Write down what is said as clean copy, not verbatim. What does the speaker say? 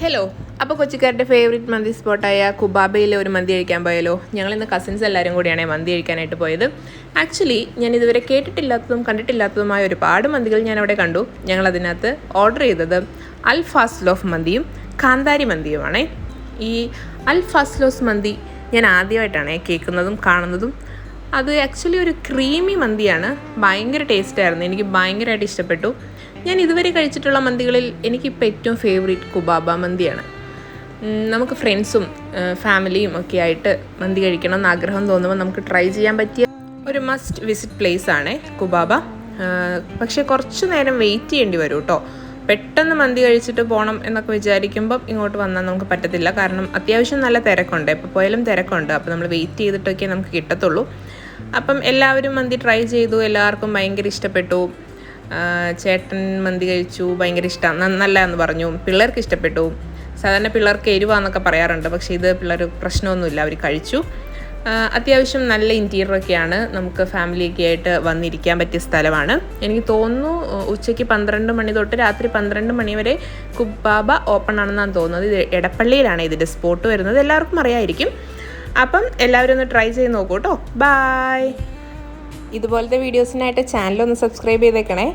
Hello, അപ്പോൾ കൊച്ചിക്കാരുടെ favourite മന്തി സ്പോട്ടായ കുബാബയിലെ ഒരു മന്തി കഴിക്കാൻ പോയാലോ? ഞങ്ങളിന്ന് കസിൻസ് എല്ലാവരും കൂടിയാണ് മന്തി കഴിക്കാനായിട്ട് പോയത്. ആക്ച്വലി ഞാൻ ഇതുവരെ കേട്ടിട്ടില്ലാത്തതും കണ്ടിട്ടില്ലാത്തതുമായ ഒരുപാട് മന്തികൾ ഞാൻ അവിടെ കണ്ടു. ഞങ്ങളതിനകത്ത് ഓർഡർ ചെയ്തത് അൽ ഫാസ്ലോഫ് മന്തിയും കാന്താരി മന്തിയുമാണേ. ഈ അൽ ഫാസ്ലോസ് മന്തി ഞാൻ ആദ്യമായിട്ടാണ് കേൾക്കുന്നതും കാണുന്നതും. അത് ആക്ച്വലി ഒരു ക്രീമി മന്തിയാണ്. ഭയങ്കര ടേസ്റ്റായിരുന്നു, എനിക്ക് ഭയങ്കരമായിട്ട് ഇഷ്ടപ്പെട്ടു. ഞാൻ ഇതുവരെ കഴിച്ചിട്ടുള്ള മന്തികളിൽ എനിക്കിപ്പോൾ ഏറ്റവും ഫേവറേറ്റ് കുബാബ മന്തിയാണ്. നമുക്ക് ഫ്രണ്ട്സും ഫാമിലിയും ഒക്കെ ആയിട്ട് മന്തി കഴിക്കണം എന്ന് ആഗ്രഹം തോന്നുമ്പോൾ നമുക്ക് ട്രൈ ചെയ്യാൻ പറ്റിയ ഒരു മസ്റ്റ് വിസിറ്റ് പ്ലേസ് ആണ് കുബാബ. പക്ഷേ കുറച്ച് നേരം വെയിറ്റ് ചെയ്യേണ്ടി വരും കേട്ടോ. പെട്ടെന്ന് മന്തി കഴിച്ചിട്ട് പോകണം എന്നൊക്കെ വിചാരിക്കുമ്പം ഇങ്ങോട്ട് വന്നാൽ നമുക്ക് പറ്റത്തില്ല. കാരണം അത്യാവശ്യം നല്ല തിരക്കുണ്ട്, എപ്പോൾ പോയാലും തിരക്കുണ്ട്. അപ്പോൾ നമ്മൾ വെയിറ്റ് ചെയ്തിട്ടൊക്കെ നമുക്ക് കിട്ടത്തുള്ളൂ. അപ്പം എല്ലാവരും മന്തി ട്രൈ ചെയ്തു, എല്ലാവർക്കും ഭയങ്കര ഇഷ്ടപ്പെട്ടു. ചേട്ടൻ മന്തി കഴിച്ചു, ഭയങ്കര ഇഷ്ടം, നല്ല എന്ന് പറഞ്ഞു. പിള്ളേർക്ക് ഇഷ്ടപ്പെട്ടു. സാധാരണ പിള്ളേർക്ക് എരിവാന്നൊക്കെ പറയാറുണ്ട്, പക്ഷേ ഇത് പിള്ളേർ പ്രശ്നമൊന്നുമില്ല, അവർ കഴിച്ചു. അത്യാവശ്യം നല്ല ഇൻറ്റീരിയറൊക്കെയാണ്. നമുക്ക് ഫാമിലിയൊക്കെ ആയിട്ട് വന്നിരിക്കാൻ പറ്റിയ സ്ഥലമാണ്. എനിക്ക് തോന്നുന്നു ഉച്ചയ്ക്ക് 12 മണി തൊട്ട് രാത്രി 12 മണി വരെ കുബാബ ഓപ്പൺ ആണെന്നാണ് തോന്നുന്നത്. ഇത് എടപ്പള്ളിയിലാണ് ഇതിൻ്റെ സ്പോട്ട് വരുന്നത്, എല്ലാവർക്കും അറിയാമായിരിക്കും. അപ്പം എല്ലാവരും ഒന്ന് ട്രൈ ചെയ്ത് നോക്കൂ കേട്ടോ. ബായ്. ഇതുപോലത്തെ വീഡിയോസിനായിട്ട് ചാനലൊന്ന് സബ്സ്ക്രൈബ് ചെയ്തേക്കണേ.